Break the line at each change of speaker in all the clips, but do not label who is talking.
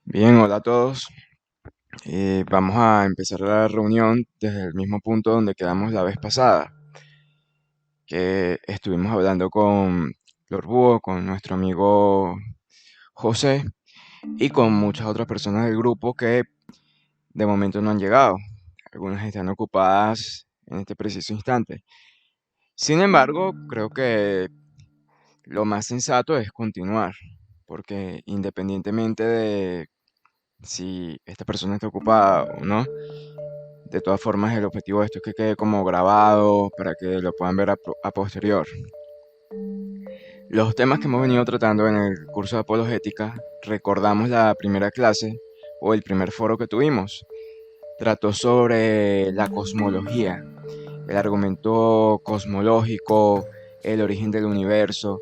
Bien, hola a todos. Vamos a empezar la reunión desde el mismo punto donde quedamos la vez pasada, que estuvimos hablando con Lord Búho, con nuestro amigo José y con muchas otras personas del grupo que de momento no han llegado. Algunas están ocupadas en este preciso instante. Sin embargo, creo que lo más sensato es continuar, porque independientemente de si esta persona está ocupada o no, de todas formas, el objetivo de esto es que quede como grabado para que lo puedan ver a posterior. Los temas que hemos venido tratando en el curso de apologética, recordamos la primera clase o el primer foro que tuvimos. Trató sobre la cosmología, el argumento cosmológico, el origen del universo,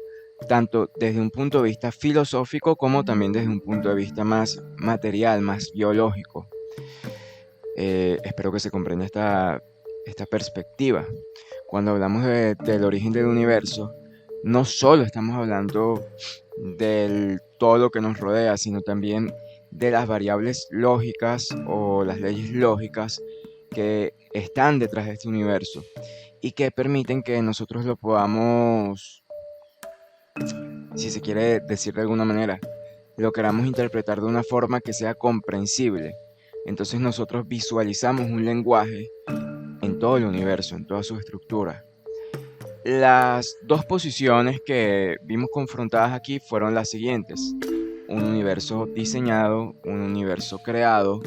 tanto desde un punto de vista filosófico como también desde un punto de vista más material, más biológico. Espero que se comprenda esta perspectiva. Cuando hablamos del origen del universo, no solo estamos hablando del todo lo que nos rodea, sino también de las variables lógicas o las leyes lógicas que están detrás de este universo y que permiten que nosotros lo podamos, si se quiere decir de alguna manera, lo queramos interpretar de una forma que sea comprensible. Entonces nosotros visualizamos un lenguaje en todo el universo, en toda su estructura. Las dos posiciones que vimos confrontadas aquí fueron las siguientes: un universo diseñado, un universo creado,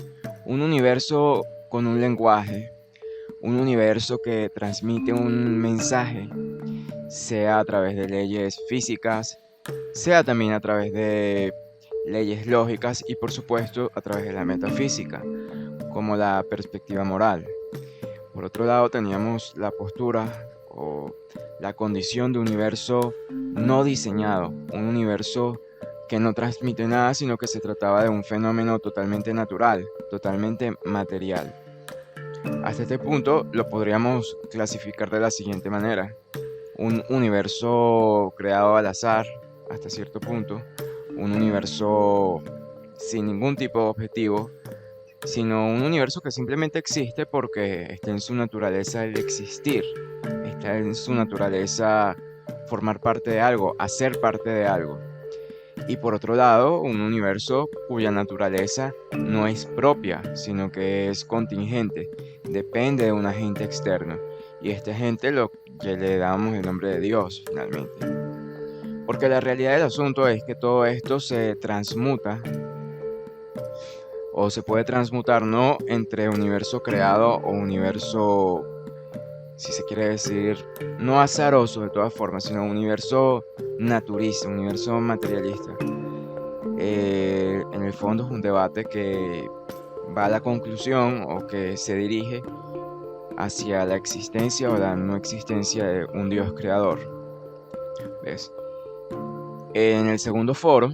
un universo con un lenguaje, un universo que transmite un mensaje, sea a través de leyes físicas, sea también a través de leyes lógicas y por supuesto a través de la metafísica, como la perspectiva moral. Por otro lado, teníamos la postura o la condición de un universo no diseñado, un universo que no transmite nada, sino que se trataba de un fenómeno totalmente natural, totalmente material. Hasta este punto lo podríamos clasificar de la siguiente manera: un universo creado al azar, hasta cierto punto, un universo sin ningún tipo de objetivo, sino un universo que simplemente existe porque está en su naturaleza el existir, está en su naturaleza formar parte de algo, hacer parte de algo. Y por otro lado, un universo cuya naturaleza no es propia, sino que es contingente, depende de un agente externo. Y este agente lo que le damos el nombre de Dios, finalmente. Porque la realidad del asunto es que todo esto se transmuta o se puede transmutar no entre universo creado o universo, si se quiere decir, no azaroso de todas formas, sino universo naturista, universo materialista. En el fondo es un debate que va a la conclusión o que se dirige hacia la existencia o la no existencia de un Dios creador. ¿Ves? En el segundo foro,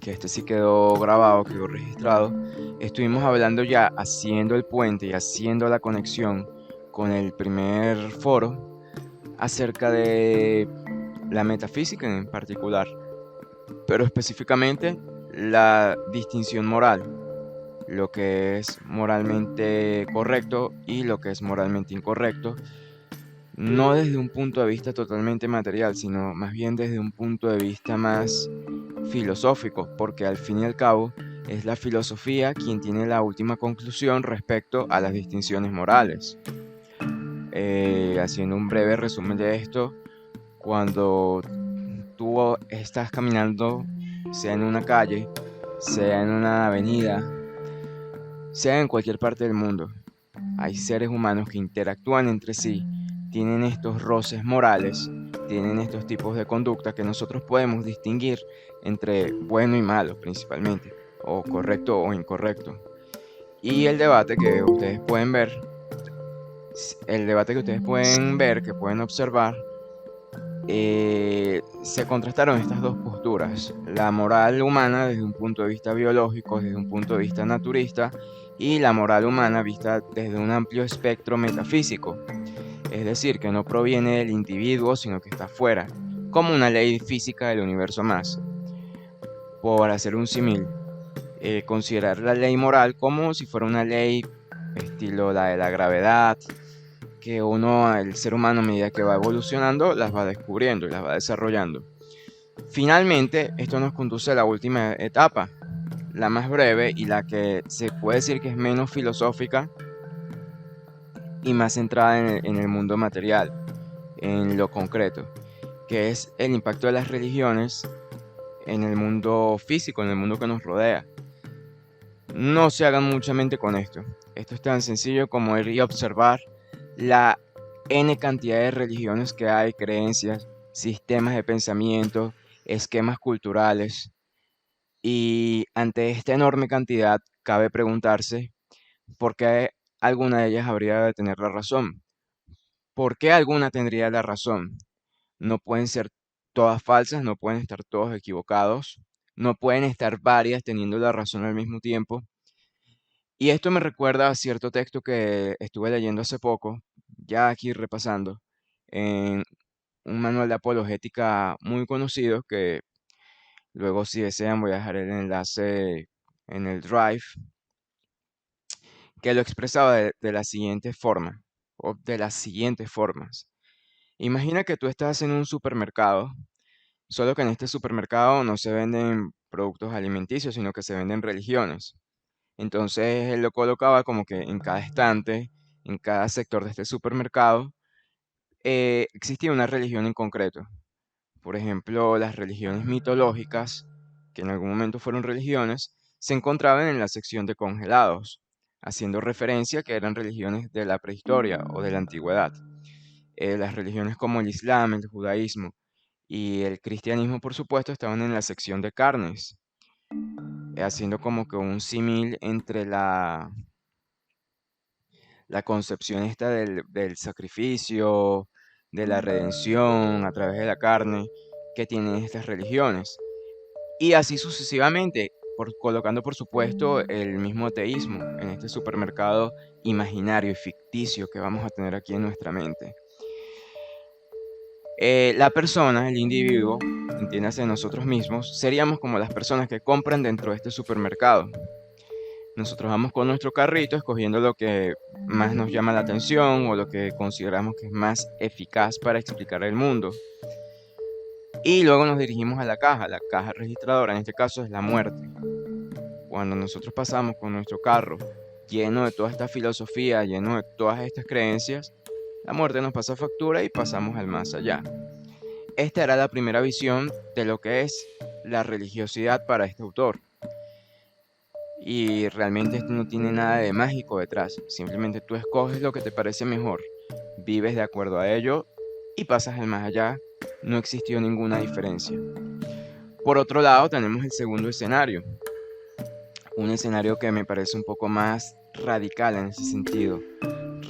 que este sí quedó grabado, quedó registrado, estuvimos hablando ya haciendo el puente y haciendo la conexión con el primer foro acerca de la metafísica en particular, pero específicamente la distinción moral, lo que es moralmente correcto y lo que es moralmente incorrecto, no desde un punto de vista totalmente material, sino más bien desde un punto de vista más filosófico, porque al fin y al cabo es la filosofía quien tiene la última conclusión respecto a las distinciones morales. Haciendo un breve resumen de esto, cuando tú estás caminando, sea en una calle, sea en una avenida, sea en cualquier parte del mundo, hay seres humanos que interactúan entre sí, tienen estos roces morales, tienen estos tipos de conducta que nosotros podemos distinguir entre bueno y malo principalmente, o correcto o incorrecto. Y el debate que ustedes pueden ver, que pueden observar, se contrastaron estas dos posturas: la moral humana desde un punto de vista biológico, desde un punto de vista naturista, y la moral humana vista desde un amplio espectro metafísico, es decir, que no proviene del individuo, sino que está fuera, como una ley física del universo más. por hacer un símil, considerar la ley moral como si fuera una ley estilo la de la gravedad, que uno, el ser humano, a medida que va evolucionando, las va descubriendo y las va desarrollando. Finalmente, esto nos conduce a la última etapa, la más breve y la que se puede decir que es menos filosófica y más centrada en el mundo material, en lo concreto, que es el impacto de las religiones en el mundo físico, en el mundo que nos rodea. No se hagan mucha mente con esto. Esto es tan sencillo como ir y observar la N cantidad de religiones que hay, creencias, sistemas de pensamiento, esquemas culturales. Y ante esta enorme cantidad, cabe preguntarse por qué alguna de ellas habría de tener la razón. ¿Por qué alguna tendría la razón? No pueden ser todas falsas, no pueden estar todos equivocados, no pueden estar varias teniendo la razón al mismo tiempo. Y esto me recuerda a cierto texto que estuve leyendo hace poco, ya aquí repasando, en un manual de apologética muy conocido que luego, si desean, voy a dejar el enlace en el Drive, que lo expresaba de la siguiente forma, o de las siguientes formas. Imagina que tú estás en un supermercado, solo que en este supermercado no se venden productos alimenticios, sino que se venden religiones. Entonces él lo colocaba como que en cada estante, en cada sector de este supermercado, existía una religión en concreto. Por ejemplo, las religiones mitológicas, que en algún momento fueron religiones, se encontraban en la sección de congelados, haciendo referencia a que eran religiones de la prehistoria o de la antigüedad. Las religiones como el Islam, el judaísmo y el cristianismo, por supuesto, estaban en la sección de carnes, haciendo como que un símil entre la concepción esta del sacrificio, de la redención a través de la carne que tienen estas religiones. Y así sucesivamente, colocando por supuesto el mismo ateísmo en este supermercado imaginario y ficticio que vamos a tener aquí en nuestra mente. La persona, el individuo, entiéndase nosotros mismos, seríamos como las personas que compran dentro de este supermercado. Nosotros vamos con nuestro carrito escogiendo lo que más nos llama la atención o lo que consideramos que es más eficaz para explicar el mundo. Y luego nos dirigimos a la caja registradora, en este caso es la muerte. Cuando nosotros pasamos con nuestro carro lleno de toda esta filosofía, lleno de todas estas creencias, la muerte nos pasa factura y pasamos al más allá. Esta era la primera visión de lo que es la religiosidad para este autor. Y realmente esto no tiene nada de mágico detrás. Simplemente tú escoges lo que te parece mejor, vives de acuerdo a ello y pasas al más allá. No existió ninguna diferencia. Por otro lado, tenemos el segundo escenario. Un escenario que me parece un poco más radical en ese sentido,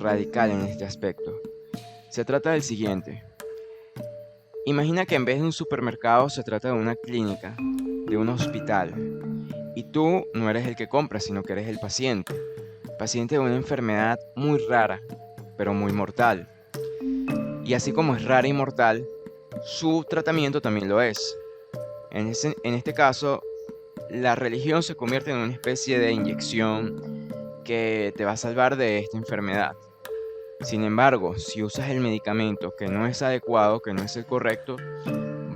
radical en este aspecto. Se trata del siguiente. Imagina que en vez de un supermercado se trata de una clínica, de un hospital. Y tú no eres el que compra, sino que eres el paciente. Paciente de una enfermedad muy rara, pero muy mortal. Y así como es rara y mortal, su tratamiento también lo es. En este caso, la religión se convierte en una especie de inyección que te va a salvar de esta enfermedad. Sin embargo, si usas el medicamento que no es adecuado, que no es el correcto,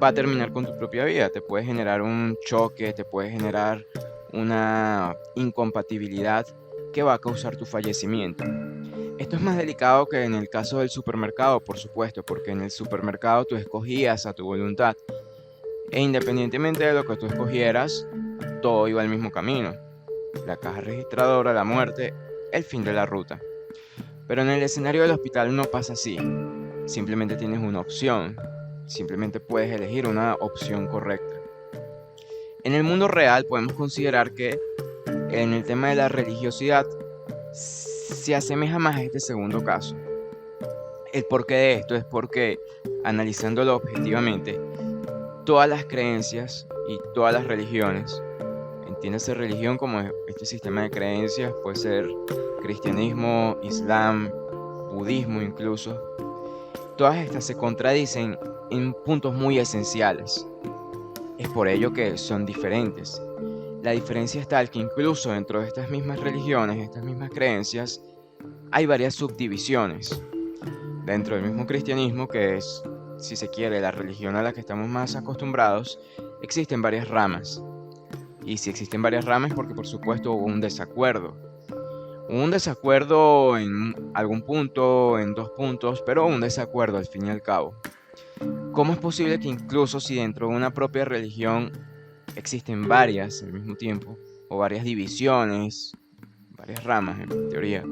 va a terminar con tu propia vida. Te puede generar un choque, te puede generar una incompatibilidad que va a causar tu fallecimiento. Esto es más delicado que en el caso del supermercado, por supuesto, porque en el supermercado tú escogías a tu voluntad. E independientemente de lo que tú escogieras, todo iba al mismo camino. La caja registradora, la muerte, el fin de la ruta. Pero en el escenario del hospital no pasa así. Simplemente tienes una opción. Simplemente puedes elegir una opción correcta. En el mundo real podemos considerar que en el tema de la religiosidad se asemeja más a este segundo caso. El porqué de esto es porque, analizándolo objetivamente, todas las creencias y todas las religiones, entiéndase religión como este sistema de creencias, puede ser cristianismo, islam, budismo incluso, todas estas se contradicen en puntos muy esenciales. Es por ello que son diferentes. La diferencia es tal que incluso dentro de estas mismas religiones, estas mismas creencias, hay varias subdivisiones. Dentro del mismo cristianismo, que es, si se quiere, la religión a la que estamos más acostumbrados, existen varias ramas. Y si existen varias ramas es porque por supuesto hubo un desacuerdo. Hubo un desacuerdo en algún punto, en dos puntos, pero un desacuerdo al fin y al cabo. ¿Cómo es posible que incluso si dentro de una propia religión existen varias al mismo tiempo, o varias divisiones, varias ramas en teoría?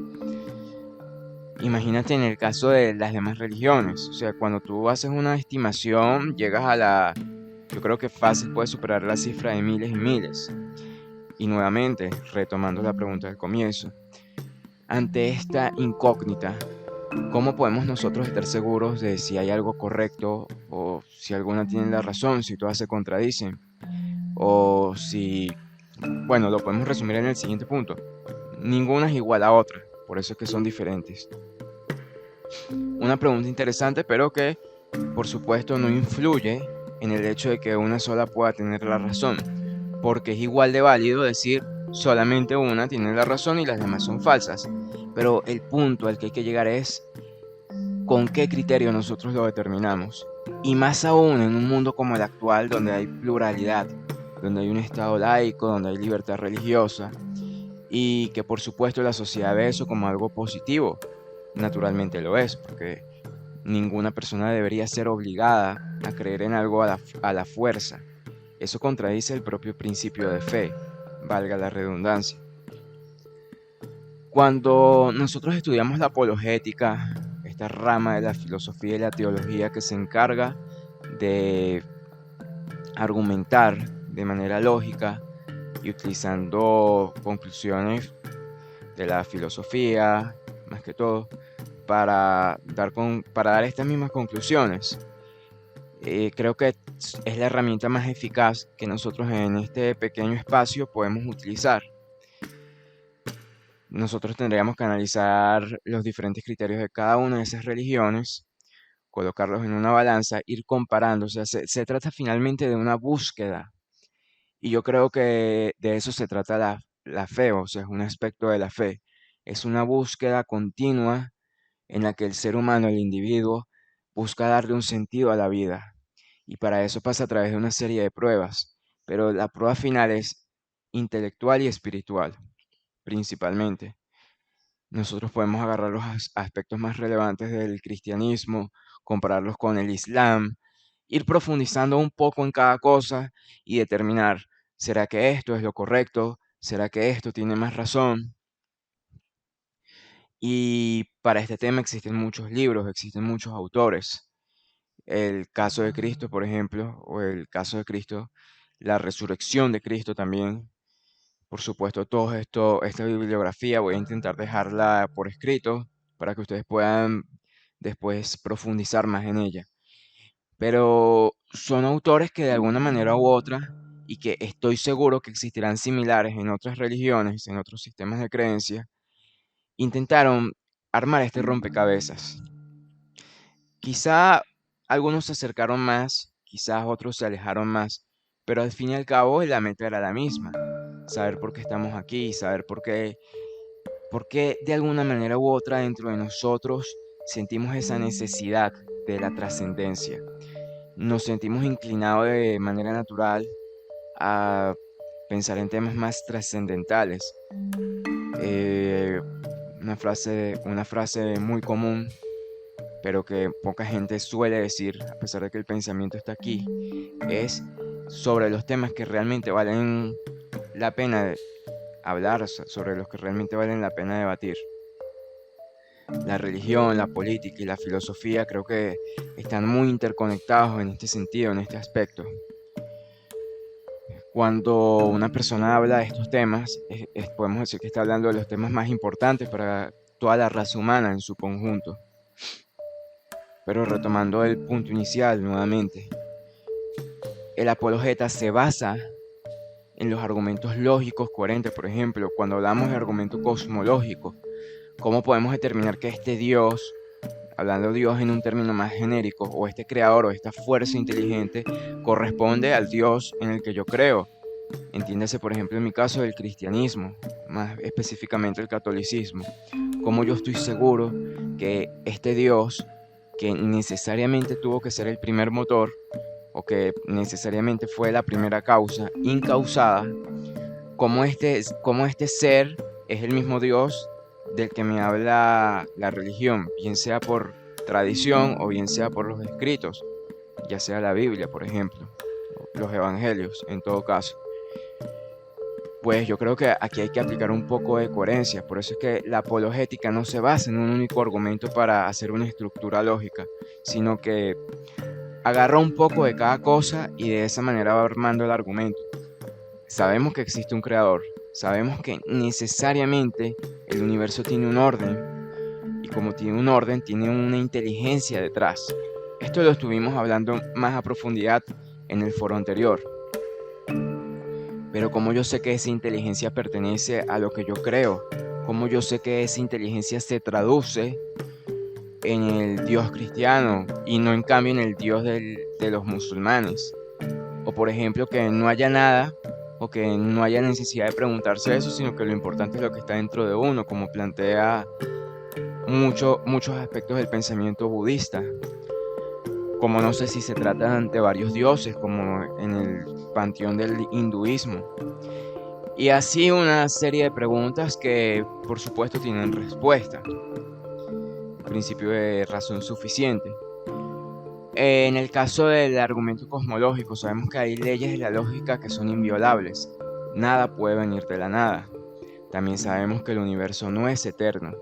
Imagínate en el caso de las demás religiones, o sea, cuando tú haces una estimación, llegas a yo creo que fácil puedes superar la cifra de miles y miles. Y nuevamente, retomando la pregunta del comienzo, ante esta incógnita, ¿cómo podemos nosotros estar seguros de si hay algo correcto o si alguna tiene la razón, si todas se contradicen? O si, bueno, lo podemos resumir en el siguiente punto. Ninguna es igual a otra, por eso es que son diferentes. Una pregunta interesante, pero que por supuesto no influye en el hecho de que una sola pueda tener la razón, porque es igual de válido decir solamente una tiene la razón y las demás son falsas. Pero el punto al que hay que llegar es con qué criterio nosotros lo determinamos. Y más aún en un mundo como el actual, donde hay pluralidad, donde hay un estado laico, donde hay libertad religiosa, y que por supuesto la sociedad ve eso como algo positivo. Naturalmente lo es, porque ninguna persona debería ser obligada a creer en algo a la fuerza. Eso contradice el propio principio de fe, valga la redundancia. Cuando nosotros estudiamos la apologética, esta rama de la filosofía y la teología que se encarga de argumentar de manera lógica y utilizando conclusiones de la filosofía, más que todo, para dar estas mismas conclusiones. Creo que es la herramienta más eficaz que nosotros en este pequeño espacio podemos utilizar. Nosotros tendríamos que analizar los diferentes criterios de cada una de esas religiones, colocarlos en una balanza, ir comparando. O sea, se trata finalmente de una búsqueda. Y yo creo que de eso se trata la fe, o sea, es un aspecto de la fe. Es una búsqueda continua en la que el ser humano, el individuo, busca darle un sentido a la vida. Y para eso pasa a través de una serie de pruebas. Pero la prueba final es intelectual y espiritual, principalmente. Nosotros podemos agarrar los aspectos más relevantes del cristianismo, compararlos con el islam, ir profundizando un poco en cada cosa y determinar, ¿será que esto es lo correcto? ¿Será que esto tiene más razón? Y para este tema existen muchos libros, existen muchos autores. El caso de Cristo, por ejemplo, o el caso de Cristo, la resurrección de Cristo también. Por supuesto, todo esto, esta bibliografía voy a intentar dejarla por escrito para que ustedes puedan después profundizar más en ella. Pero son autores que de alguna manera u otra, y que estoy seguro que existirán similares en otras religiones, en otros sistemas de creencia, intentaron armar este rompecabezas. Quizá algunos se acercaron más, quizás otros se alejaron más, pero al fin y al cabo la meta era la misma: saber por qué estamos aquí, saber por qué de alguna manera u otra dentro de nosotros sentimos esa necesidad de la trascendencia. Nos sentimos inclinados de manera natural a pensar en temas más trascendentales. Eh, una frase muy común, pero que poca gente suele decir, a pesar de que el pensamiento está aquí, es sobre los temas que realmente valen la pena de hablar, sobre los que realmente valen la pena debatir. La religión, la política y la filosofía creo que están muy interconectados en este sentido, en este aspecto. Cuando una persona habla de estos temas, podemos decir que está hablando de los temas más importantes para toda la raza humana en su conjunto. Pero retomando el punto inicial nuevamente, el apologeta se basa en los argumentos lógicos coherentes. Por ejemplo, cuando hablamos de argumento cosmológico, ¿cómo podemos determinar que este Dios hablando Dios en un término más genérico, o este creador o esta fuerza inteligente, corresponde al Dios en el que yo creo. Entiéndase, por ejemplo, en mi caso, el cristianismo, más específicamente el catolicismo. Como yo estoy seguro que este Dios, que necesariamente tuvo que ser el primer motor, o que necesariamente fue la primera causa incausada, como este ser es el mismo Dios del que me habla la religión, bien sea por tradición o bien sea por los escritos, ya sea la Biblia, por ejemplo, los evangelios, en todo caso. Pues yo creo que aquí hay que aplicar un poco de coherencia, por eso es que la apologética no se basa en un único argumento para hacer una estructura lógica, sino que agarra un poco de cada cosa y de esa manera va armando el argumento. Sabemos que existe un creador, sabemos que necesariamente el universo tiene un orden y como tiene un orden, tiene una inteligencia detrás. Esto lo estuvimos hablando más a profundidad en el foro anterior. Pero como yo sé que esa inteligencia pertenece a lo que yo creo, como yo sé que esa inteligencia se traduce en el Dios cristiano y no en cambio en el Dios de los musulmanes. O por ejemplo que no haya nada o que no haya necesidad de preguntarse eso, sino que lo importante es lo que está dentro de uno, como plantea muchos aspectos del pensamiento budista. Como no sé si se trata de varios dioses, como en el panteón del hinduismo. Y así una serie de preguntas que por supuesto tienen respuesta. Principio de razón suficiente. En el caso del argumento cosmológico, sabemos que hay leyes de la lógica que son inviolables. Nada puede venir de la nada. También sabemos que el universo no es eterno.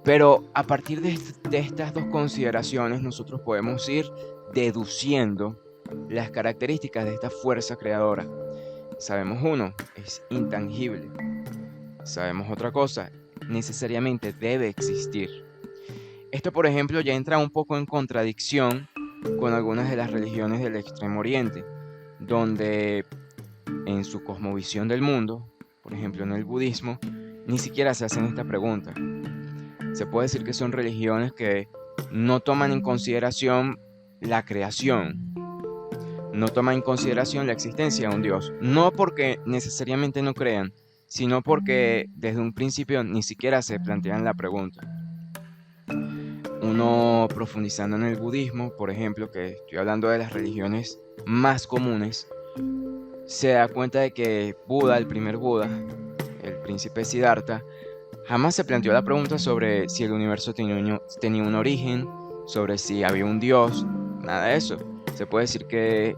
Pero a partir de estas dos consideraciones, nosotros podemos ir deduciendo las características de esta fuerza creadora. Sabemos uno, es intangible. Sabemos otra cosa, necesariamente debe existir. Esto, por ejemplo, ya entra un poco en contradicción con algunas de las religiones del Extremo Oriente, donde en su cosmovisión del mundo, por ejemplo en el budismo, ni siquiera se hacen esta pregunta. Se puede decir que son religiones que no toman en consideración la creación, no toman en consideración la existencia de un Dios, no porque necesariamente no crean, sino porque desde un principio ni siquiera se plantean la pregunta. Uno profundizando en el budismo, por ejemplo, que estoy hablando de las religiones más comunes, se da cuenta de que Buda, el primer Buda, el príncipe Siddhartha, jamás se planteó la pregunta sobre si el universo tenía un origen, sobre si había un Dios, nada de eso. Se puede decir que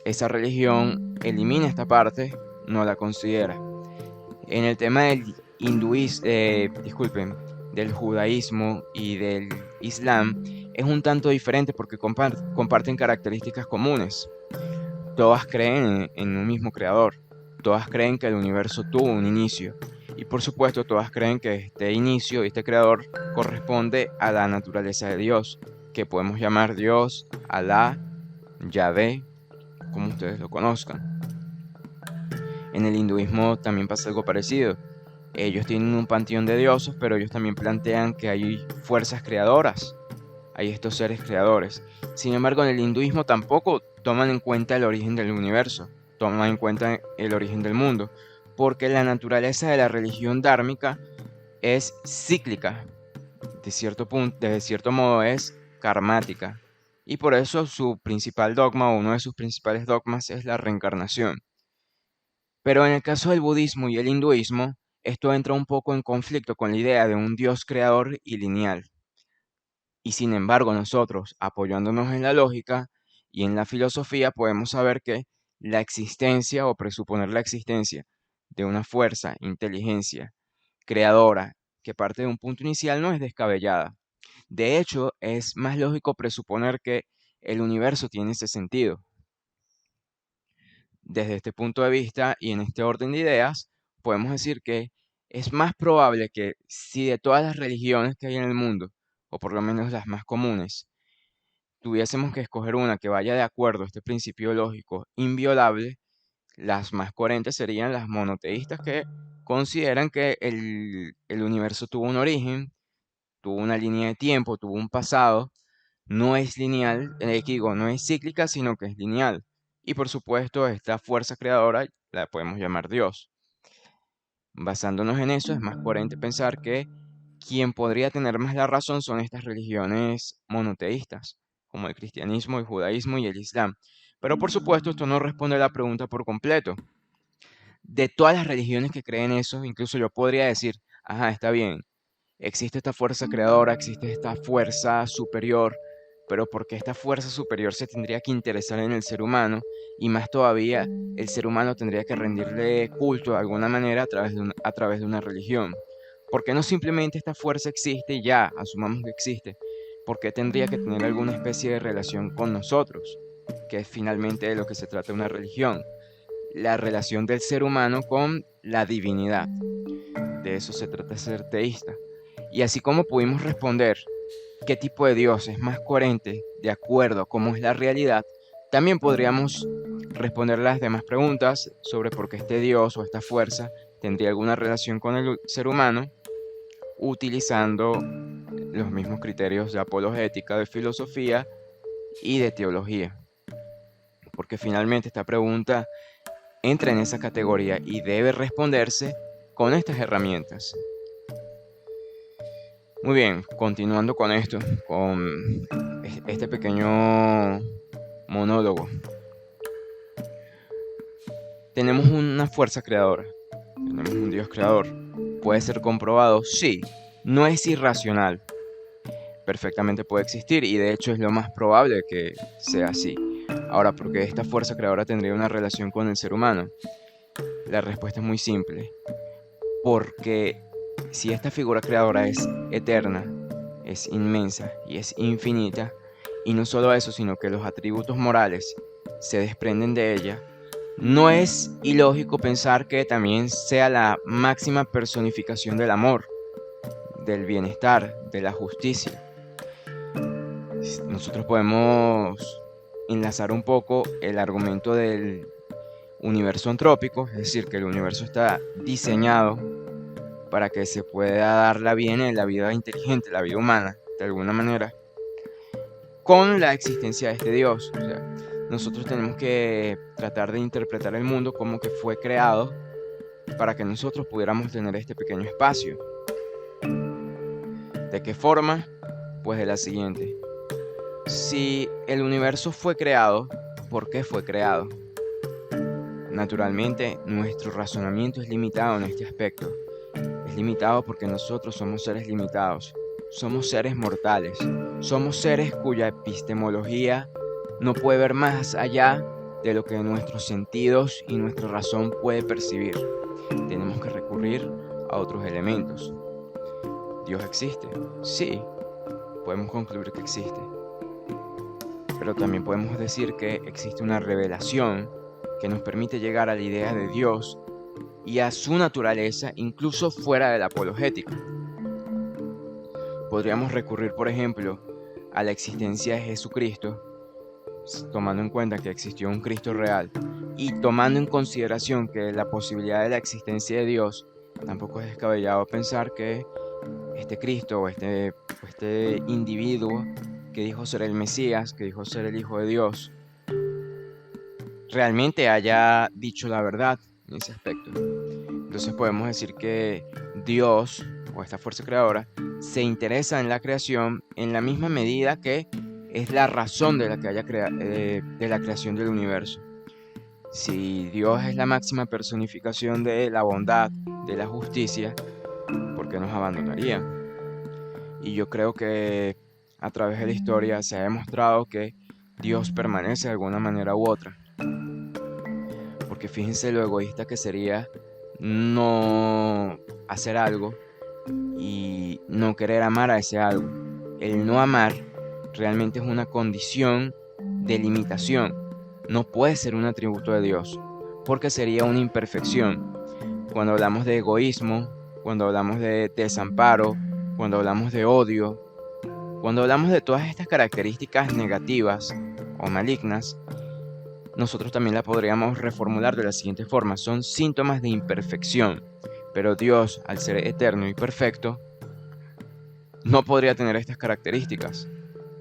esa religión elimina esta parte, no la considera. En el tema del hinduismo, disculpen, del judaísmo y del islam, es un tanto diferente porque comparten características comunes. Todas creen en un mismo creador, todas creen que el universo tuvo un inicio y por supuesto todas creen que este inicio y este creador corresponde a la naturaleza de Dios, que podemos llamar Dios, Alá, Yahvé, como ustedes lo conozcan. En el hinduismo también pasa algo parecido. Ellos tienen un panteón de dioses, pero ellos también plantean que hay fuerzas creadoras, hay estos seres creadores. Sin embargo, en el hinduismo tampoco toman en cuenta el origen del universo, toman en cuenta el origen del mundo, porque la naturaleza de la religión dármica es cíclica, de cierto modo es karmática, y por eso su principal dogma o uno de sus principales dogmas es la reencarnación. Pero en el caso del budismo y el hinduismo, esto entra un poco en conflicto con la idea de un Dios creador y lineal. Y sin embargo, nosotros, apoyándonos en la lógica y en la filosofía, podemos saber que la existencia o presuponer la existencia de una fuerza, inteligencia, creadora, que parte de un punto inicial no es descabellada. De hecho, es más lógico presuponer que el universo tiene ese sentido. Desde este punto de vista y en este orden de ideas, podemos decir que es más probable que si de todas las religiones que hay en el mundo, o por lo menos las más comunes, tuviésemos que escoger una que vaya de acuerdo a este principio lógico inviolable, las más coherentes serían las monoteístas que consideran que el universo tuvo un origen, tuvo una línea de tiempo, tuvo un pasado, no es lineal, digo, no es cíclica, sino que es lineal. Y por supuesto, esta fuerza creadora la podemos llamar Dios. Basándonos en eso, es más coherente pensar que quien podría tener más la razón son estas religiones monoteístas, como el cristianismo, el judaísmo y el islam. Pero por supuesto, esto no responde a la pregunta por completo. De todas las religiones que creen eso, incluso yo podría decir, ajá, está bien, existe esta fuerza creadora, existe esta fuerza superior, pero ¿por qué esta fuerza superior se tendría que interesar en el ser humano? Y más todavía, el ser humano tendría que rendirle culto de alguna manera a través de una religión. ¿Por qué no simplemente esta fuerza existe y ya, asumamos que existe? ¿Por qué tendría que tener alguna especie de relación con nosotros? Que es finalmente de lo que se trata una religión. La relación del ser humano con la divinidad. De eso se trata ser teísta. Y así como pudimos responder qué tipo de Dios es más coherente de acuerdo a cómo es la realidad, también podríamos responder las demás preguntas sobre por qué este Dios o esta fuerza tendría alguna relación con el ser humano utilizando los mismos criterios de apologética, de filosofía y de teología. Porque finalmente esta pregunta entra en esa categoría y debe responderse con estas herramientas. Muy bien, continuando con esto, con este pequeño monólogo. Tenemos una fuerza creadora, tenemos un Dios creador. ¿Puede ser comprobado? Sí, no es irracional. Perfectamente puede existir y de hecho es lo más probable que sea así. Ahora, ¿por qué esta fuerza creadora tendría una relación con el ser humano? La respuesta es muy simple. Porque si esta figura creadora es eterna, es inmensa y es infinita, y no solo eso, sino que los atributos morales se desprenden de ella, no es ilógico pensar que también sea la máxima personificación del amor, del bienestar, de la justicia. Nosotros podemos enlazar un poco el argumento del universo antrópico, es decir, que el universo está diseñado para que se pueda dar la vida inteligente, la vida humana, de alguna manera, con la existencia de este Dios. O sea, nosotros tenemos que tratar de interpretar el mundo como que fue creado para que nosotros pudiéramos tener este pequeño espacio. ¿De qué forma? Pues de la siguiente. Si el universo fue creado, ¿por qué fue creado? Naturalmente, nuestro razonamiento es limitado en este aspecto. Es limitado porque nosotros somos seres limitados. Somos seres mortales. Somos seres cuya epistemología no puede ver más allá de lo que nuestros sentidos y nuestra razón puede percibir. Tenemos que recurrir a otros elementos. ¿Dios existe? Sí, podemos concluir que existe. Pero también podemos decir que existe una revelación que nos permite llegar a la idea de Dios y a su naturaleza incluso fuera de la apologética. Podríamos recurrir, por ejemplo, a la existencia de Jesucristo, tomando en cuenta que existió un Cristo real y tomando en consideración que la posibilidad de la existencia de Dios, tampoco es descabellado pensar que este Cristo o este individuo que dijo ser el Mesías, que dijo ser el Hijo de Dios, realmente haya dicho la verdad en ese aspecto. Entonces podemos decir que Dios, o esta fuerza creadora, se interesa en la creación en la misma medida que es la razón de la creación del universo. Si Dios es la máxima personificación de la bondad, de la justicia, ¿por qué nos abandonaría? Y yo creo que a través de la historia se ha demostrado que Dios permanece de alguna manera u otra. Porque fíjense lo egoísta que sería no hacer algo y no querer amar a ese algo. El no amar realmente es una condición de limitación. No puede ser un atributo de Dios, porque sería una imperfección. Cuando hablamos de egoísmo, cuando hablamos de desamparo, cuando hablamos de odio, cuando hablamos de todas estas características negativas o malignas, nosotros también la podríamos reformular de la siguiente forma. Son síntomas de imperfección, pero Dios, al ser eterno y perfecto, no podría tener estas características,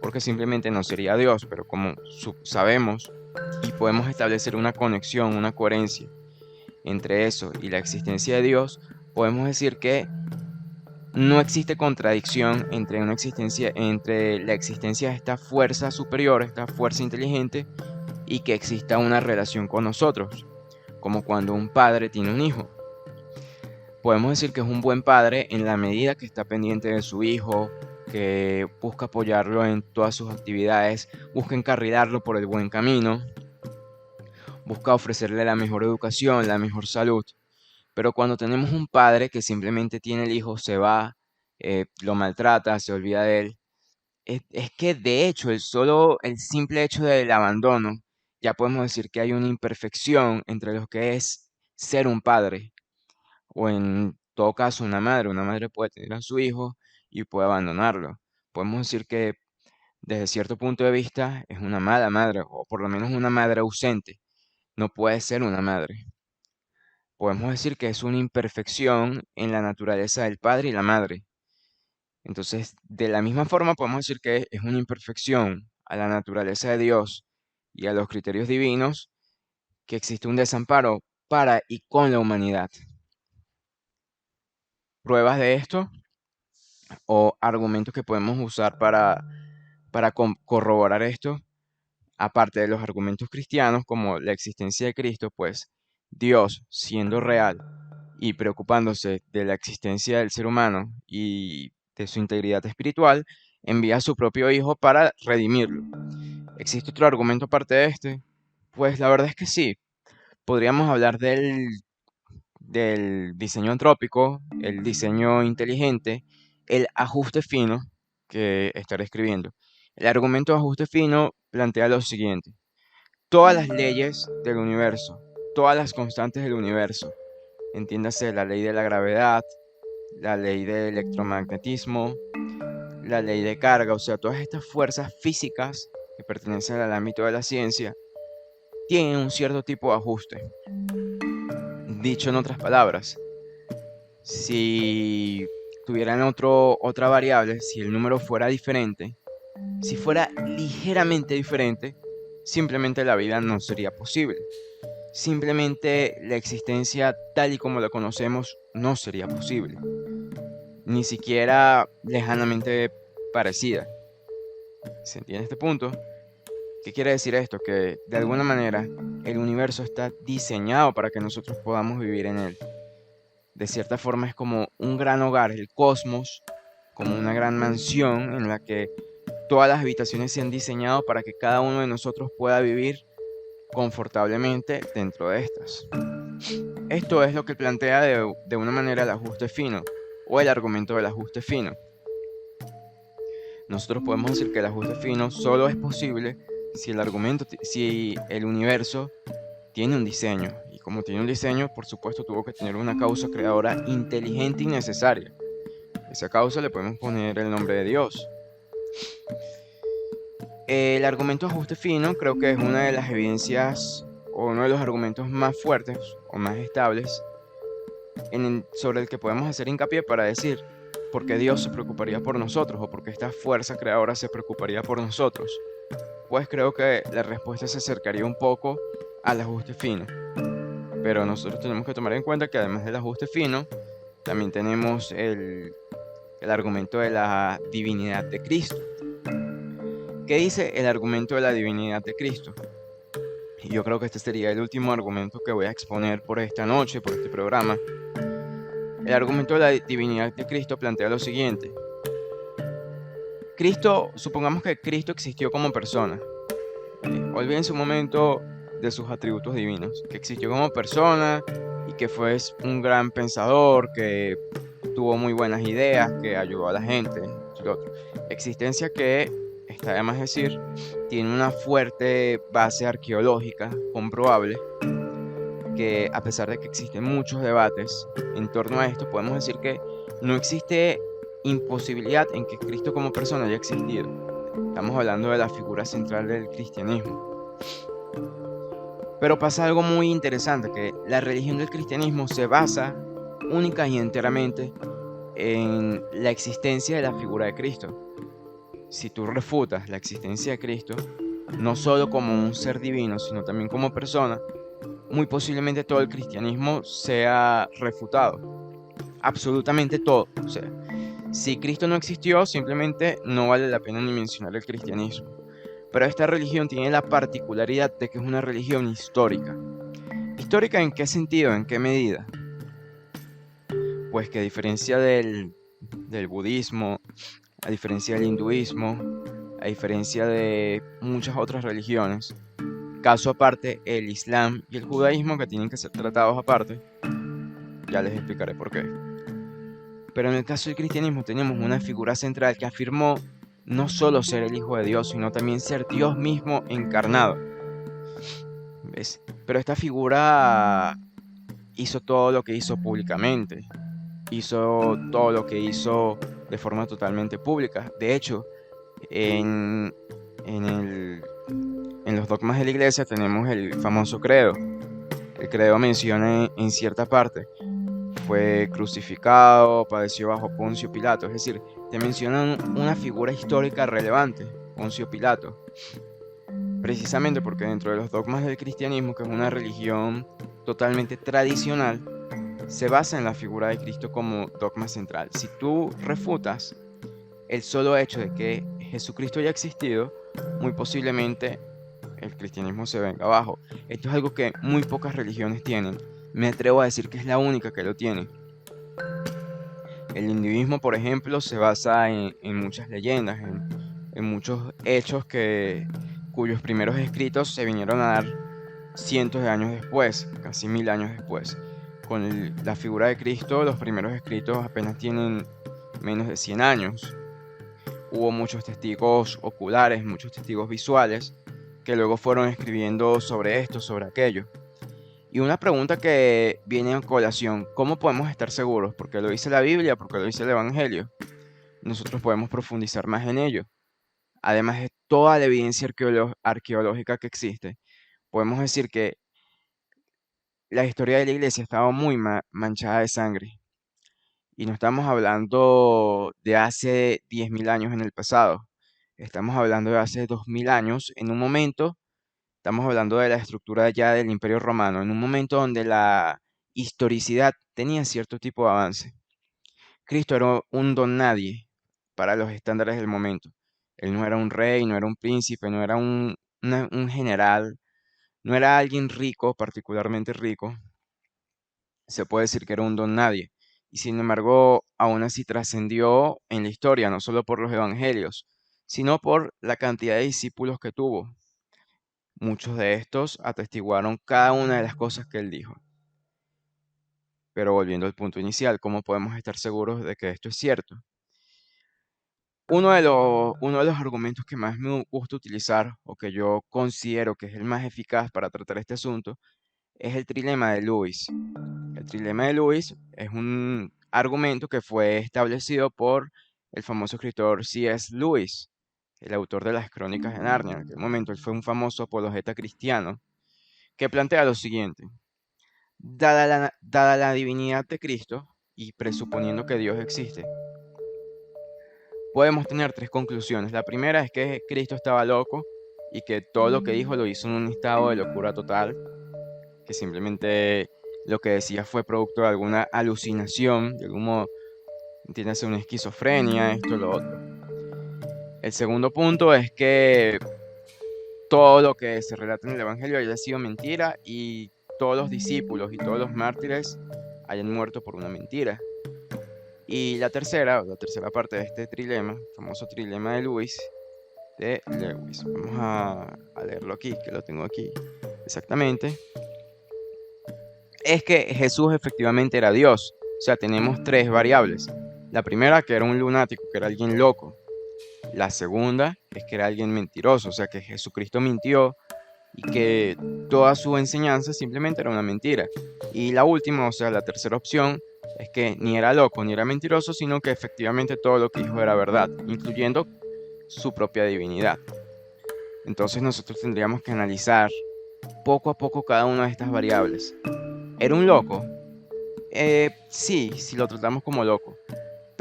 porque simplemente no sería Dios, pero como sabemos y podemos establecer una conexión, una coherencia entre eso y la existencia de Dios, podemos decir que no existe contradicción entre entre la existencia de esta fuerza superior, esta fuerza inteligente, y que exista una relación con nosotros, como cuando un padre tiene un hijo. Podemos decir que es un buen padre en la medida que está pendiente de su hijo, que busca apoyarlo en todas sus actividades, busca encarrilarlo por el buen camino, busca ofrecerle la mejor educación, la mejor salud. Pero cuando tenemos un padre que simplemente tiene el hijo, se va, lo maltrata, se olvida de él, es que de hecho el simple hecho del abandono, ya podemos decir que hay una imperfección entre lo que es ser un padre, o en todo caso una madre. Una madre puede tener a su hijo y puede abandonarlo. Podemos decir que desde cierto punto de vista es una mala madre, o por lo menos una madre ausente. No puede ser una madre. Podemos decir que es una imperfección en la naturaleza del padre y la madre. Entonces, de la misma forma podemos decir que es una imperfección a la naturaleza de Dios y a los criterios divinos, que existe un desamparo para y con la humanidad. Pruebas de esto o argumentos que podemos usar para corroborar esto, aparte de los argumentos cristianos como la existencia de Cristo, pues Dios, siendo real y preocupándose de la existencia del ser humano y de su integridad espiritual, envía a su propio Hijo para redimirlo. ¿Existe otro argumento aparte de este? Pues la verdad es que sí. Podríamos hablar del diseño antrópico, el diseño inteligente, el ajuste fino que estaré escribiendo. El argumento de ajuste fino plantea lo siguiente: todas las leyes del universo, todas las constantes del universo, entiéndase la ley de la gravedad, la ley del electromagnetismo, la ley de carga, o sea, todas estas fuerzas físicas que pertenecen al ámbito de la ciencia, tienen un cierto tipo de ajuste. Dicho en otras palabras, si tuvieran otra variable, si el número fuera diferente, si fuera ligeramente diferente, simplemente la vida no sería posible. Simplemente la existencia tal y como la conocemos no sería posible, ni siquiera lejanamente parecida. ¿Se entiende este punto? ¿Qué quiere decir esto? Que de alguna manera el universo está diseñado para que nosotros podamos vivir en él. De cierta forma es como un gran hogar, el cosmos, como una gran mansión en la que todas las habitaciones se han diseñado para que cada uno de nosotros pueda vivir confortablemente dentro de estas. Esto es lo que plantea de una manera el ajuste fino, o el argumento del ajuste fino. Nosotros podemos decir que el ajuste fino solo es posible si el universo tiene un diseño. Y como tiene un diseño, por supuesto, tuvo que tener una causa creadora inteligente y necesaria. A esa causa le podemos poner el nombre de Dios. El argumento de ajuste fino creo que es una de las evidencias o uno de los argumentos más fuertes o más estables sobre el que podemos hacer hincapié para decir por qué Dios se preocuparía por nosotros o por qué esta fuerza creadora se preocuparía por nosotros. Pues creo que la respuesta se acercaría un poco al ajuste fino. Pero nosotros tenemos que tomar en cuenta que además del ajuste fino, también tenemos el argumento de la divinidad de Cristo. ¿Qué dice el argumento de la divinidad de Cristo? Y yo creo que este sería el último argumento que voy a exponer por esta noche, por este programa. El argumento de la divinidad de Cristo plantea lo siguiente. Supongamos que Cristo existió como persona. Olvídense un momento de sus atributos divinos. Que existió como persona y que fue un gran pensador, que tuvo muy buenas ideas, que ayudó a la gente. Existencia que, está de más decir, tiene una fuerte base arqueológica comprobable, que a pesar de que existen muchos debates en torno a esto, podemos decir que no existe imposibilidad en que Cristo como persona haya existido. Estamos hablando de la figura central del cristianismo. Pero pasa algo muy interesante, que la religión del cristianismo se basa única y enteramente en la existencia de la figura de Cristo. Si tú refutas la existencia de Cristo, no solo como un ser divino, sino también como persona, muy posiblemente todo el cristianismo sea refutado. Absolutamente todo. O sea, si Cristo no existió, simplemente no vale la pena ni mencionar el cristianismo. Pero esta religión tiene la particularidad de que es una religión histórica. ¿Histórica en qué sentido? ¿En qué medida? Pues que a diferencia del budismo, a diferencia del hinduismo, a diferencia de muchas otras religiones, caso aparte el islam y el judaísmo, que tienen que ser tratados aparte, ya les explicaré por qué. Pero en el caso del cristianismo tenemos una figura central que afirmó no solo ser el Hijo de Dios, sino también ser Dios mismo encarnado. ¿Ves? Pero esta figura hizo todo lo que hizo públicamente, hizo todo lo que hizo de forma totalmente pública. De hecho, en, en, el- en los dogmas de la iglesia tenemos el famoso credo. El credo menciona en cierta parte: fue crucificado, padeció bajo Poncio Pilato. Es decir, te mencionan una figura histórica relevante, Poncio Pilato. Precisamente porque dentro de los dogmas del cristianismo, que es una religión totalmente tradicional, se basa en la figura de Cristo como dogma central. Si tú refutas el solo hecho de que Jesucristo haya existido, muy posiblemente el cristianismo se venga abajo. Esto es algo que muy pocas religiones tienen. Me atrevo a decir que es la única que lo tiene. El hinduismo, por ejemplo, se basa en muchas leyendas, en muchos hechos cuyos primeros escritos se vinieron a dar cientos de años después, casi 1000 años después. Con la figura de Cristo, los primeros escritos apenas tienen menos de 100 años. Hubo muchos testigos oculares, muchos testigos visuales, que luego fueron escribiendo sobre esto, sobre aquello. Y una pregunta que viene a colación: ¿cómo podemos estar seguros? Porque lo dice la Biblia, porque lo dice el Evangelio. Nosotros podemos profundizar más en ello. Además de toda la evidencia arqueológica que existe, podemos decir que la historia de la iglesia estaba muy manchada de sangre. Y no estamos hablando de hace 10.000 años en el pasado. Estamos hablando de hace 2000 años, en un momento. Estamos hablando de la estructura ya del Imperio Romano, en un momento donde la historicidad tenía cierto tipo de avance. Cristo era un don nadie para los estándares del momento. Él no era un rey, no era un príncipe, no era un general, no era alguien rico, particularmente rico. Se puede decir que era un don nadie. Y sin embargo, aún así trascendió en la historia, no solo por los evangelios, sino por la cantidad de discípulos que tuvo. Muchos de estos atestiguaron cada una de las cosas que él dijo. Pero volviendo al punto inicial, ¿cómo podemos estar seguros de que esto es cierto? Uno de los argumentos que más me gusta utilizar, o que yo considero que es el más eficaz para tratar este asunto, es el trilema de Lewis. El trilema de Lewis es un argumento que fue establecido por el famoso escritor C.S. Lewis, el autor de las Crónicas de Narnia. En aquel momento él fue un famoso apologeta cristiano que plantea lo siguiente: dada la divinidad de Cristo y presuponiendo que Dios existe, podemos tener tres conclusiones. La primera es que Cristo estaba loco y que todo lo que dijo lo hizo en un estado de locura total, que simplemente lo que decía fue producto de alguna alucinación, de algún modo, entiéndase, una esquizofrenia, esto, lo otro. El segundo punto es que todo lo que se relata en el Evangelio haya sido mentira y todos los discípulos y todos los mártires hayan muerto por una mentira. Y la tercera parte de este trilema, el famoso trilema de Lewis, vamos a leerlo aquí, que lo tengo aquí exactamente, es que Jesús efectivamente era Dios. O sea, tenemos tres variables. La primera, que era un lunático, que era alguien loco. La segunda es que era alguien mentiroso, o sea, que Jesucristo mintió y que toda su enseñanza simplemente era una mentira. Y la última, o sea, la tercera opción, es que ni era loco ni era mentiroso, sino que efectivamente todo lo que dijo era verdad, incluyendo su propia divinidad. Entonces nosotros tendríamos que analizar poco a poco cada una de estas variables. ¿Era un loco? Sí, si lo tratamos como loco.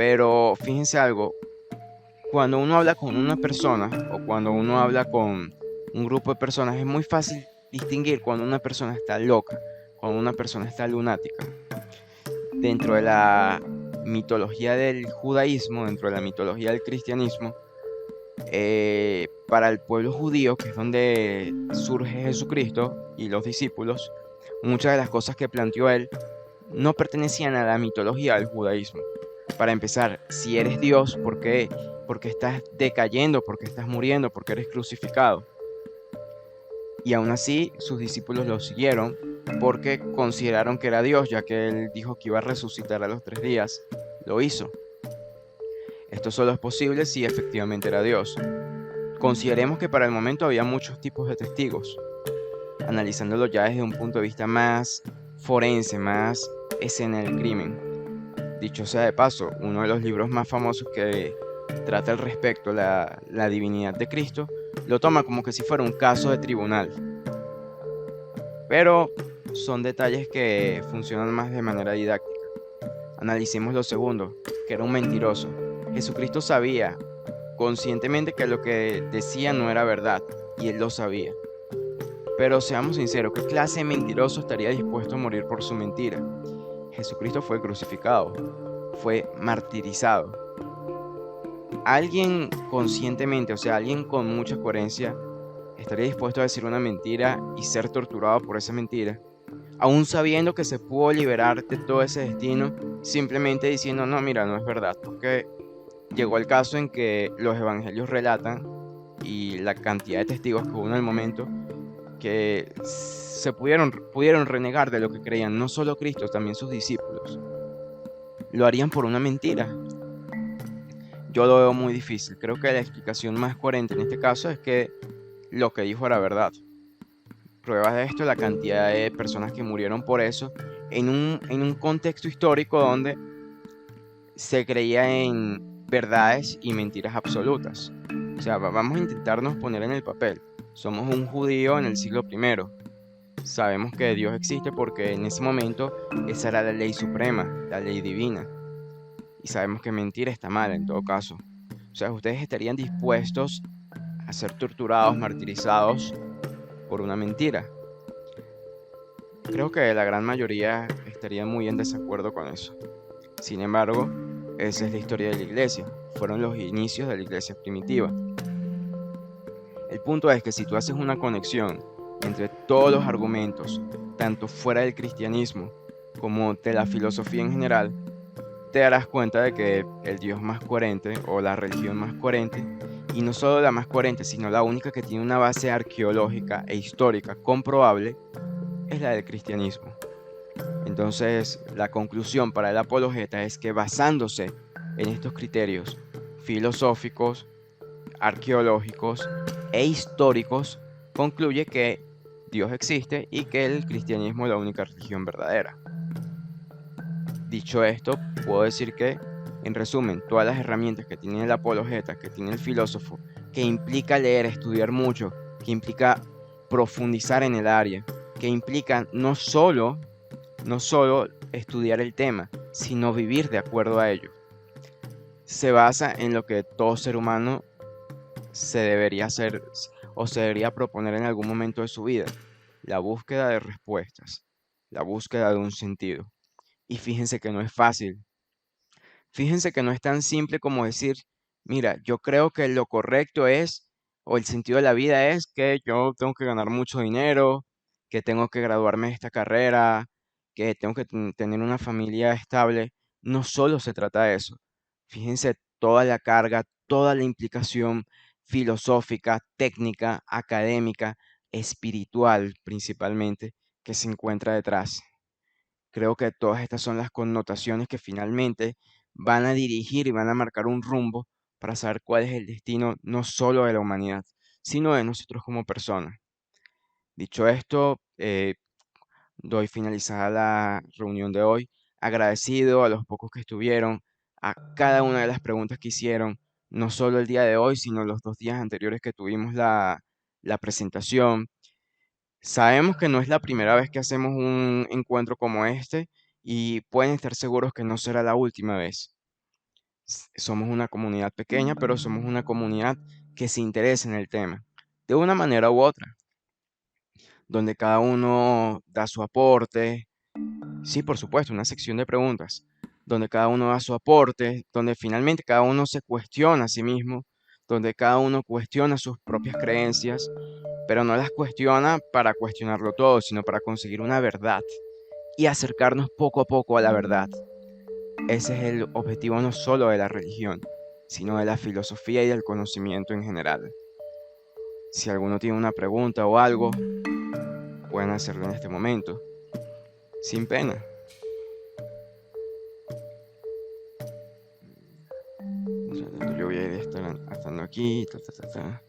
Pero fíjense algo, cuando uno habla con una persona o cuando uno habla con un grupo de personas, es muy fácil distinguir cuando una persona está loca, cuando una persona está lunática. Dentro de la mitología del judaísmo, dentro de la mitología del cristianismo, para el pueblo judío, que es donde surge Jesucristo y los discípulos, muchas de las cosas que planteó él no pertenecían a la mitología del judaísmo. Para empezar, si eres Dios, ¿por qué? Porque estás decayendo, porque estás muriendo, porque eres crucificado. Y aún así, sus discípulos lo siguieron porque consideraron que era Dios, ya que él dijo que iba a resucitar a los 3 días. Lo hizo. Esto solo es posible si efectivamente era Dios. Consideremos que para el momento había muchos tipos de testigos, analizándolo ya desde un punto de vista más forense, más escena del crimen. Dicho sea de paso, uno de los libros más famosos que trata al respecto, la divinidad de Cristo, lo toma como que si fuera un caso de tribunal. Pero son detalles que funcionan más de manera didáctica. Analicemos lo segundo, que era un mentiroso. Jesucristo sabía conscientemente que lo que decía no era verdad, y él lo sabía. Pero seamos sinceros, ¿qué clase de mentiroso estaría dispuesto a morir por su mentira? Jesucristo fue crucificado, fue martirizado. Alguien conscientemente, o sea, alguien con mucha coherencia, estaría dispuesto a decir una mentira y ser torturado por esa mentira, aún sabiendo que se pudo liberar de todo ese destino, simplemente diciendo, no, mira, no es verdad, porque llegó el caso en que los evangelios relatan y la cantidad de testigos que hubo en el momento que pudieron renegar de lo que creían, no solo Cristo, también sus discípulos. Lo harían por una mentira. Yo lo veo muy difícil. Creo que la explicación más coherente en este caso es que lo que dijo era verdad. Pruebas de esto, la cantidad de personas que murieron por eso, en un contexto histórico donde se creía en verdades y mentiras absolutas. O sea, vamos a intentarnos poner en el papel. Somos un judío en el siglo primero. Sabemos que Dios existe porque en ese momento esa era la ley suprema, la ley divina. Y sabemos que mentir está mal en todo caso. O sea, ustedes estarían dispuestos a ser torturados, martirizados por una mentira. Creo que la gran mayoría estaría muy en desacuerdo con eso. Sin embargo, esa es la historia de la iglesia. Fueron los inicios de la iglesia primitiva. El punto es que si tú haces una conexión entre todos los argumentos, tanto fuera del cristianismo como de la filosofía en general, te darás cuenta de que el Dios más coherente o la religión más coherente, y no solo la más coherente, sino la única que tiene una base arqueológica e histórica comprobable, es la del cristianismo. Entonces, la conclusión para el apologeta es que basándose en estos criterios filosóficos, arqueológicos e históricos, concluye que Dios existe y que el cristianismo es la única religión verdadera. Dicho esto, puedo decir que, en resumen, todas las herramientas que tiene el apologeta, que tiene el filósofo, que implica leer, estudiar mucho, que implica profundizar en el área, que implica no solo estudiar el tema, sino vivir de acuerdo a ello, se basa en lo que todo ser humano se debería hacer o se debería proponer en algún momento de su vida, la búsqueda de respuestas, la búsqueda de un sentido. Y fíjense que no es fácil. Fíjense que no es tan simple como decir, mira, yo creo que lo correcto es, o el sentido de la vida es que yo tengo que ganar mucho dinero, que tengo que graduarme de esta carrera, que tengo que tener una familia estable. No solo se trata de eso. Fíjense toda la carga, toda la implicación filosófica, técnica, académica, espiritual principalmente, que se encuentra detrás. Creo que todas estas son las connotaciones que finalmente van a dirigir y van a marcar un rumbo para saber cuál es el destino no solo de la humanidad, sino de nosotros como personas. Dicho esto, doy finalizada la reunión de hoy, agradecido a los pocos que estuvieron, a cada una de las preguntas que hicieron, no solo el día de hoy, sino los 2 días anteriores que tuvimos la presentación. Sabemos que no es la primera vez que hacemos un encuentro como este y pueden estar seguros que no será la última vez. Somos una comunidad pequeña, pero somos una comunidad que se interesa en el tema, de una manera u otra, donde cada uno da su aporte. Sí, por supuesto, una sección de preguntas, donde cada uno da su aporte, donde finalmente cada uno se cuestiona a sí mismo, donde cada uno cuestiona sus propias creencias, pero no las cuestiona para cuestionarlo todo, sino para conseguir una verdad y acercarnos poco a poco a la verdad. Ese es el objetivo no solo de la religión, sino de la filosofía y del conocimiento en general. Si alguno tiene una pregunta o algo, pueden hacerlo en este momento, sin pena. Yo voy a ir estando aquí, ta, ta, ta, ta.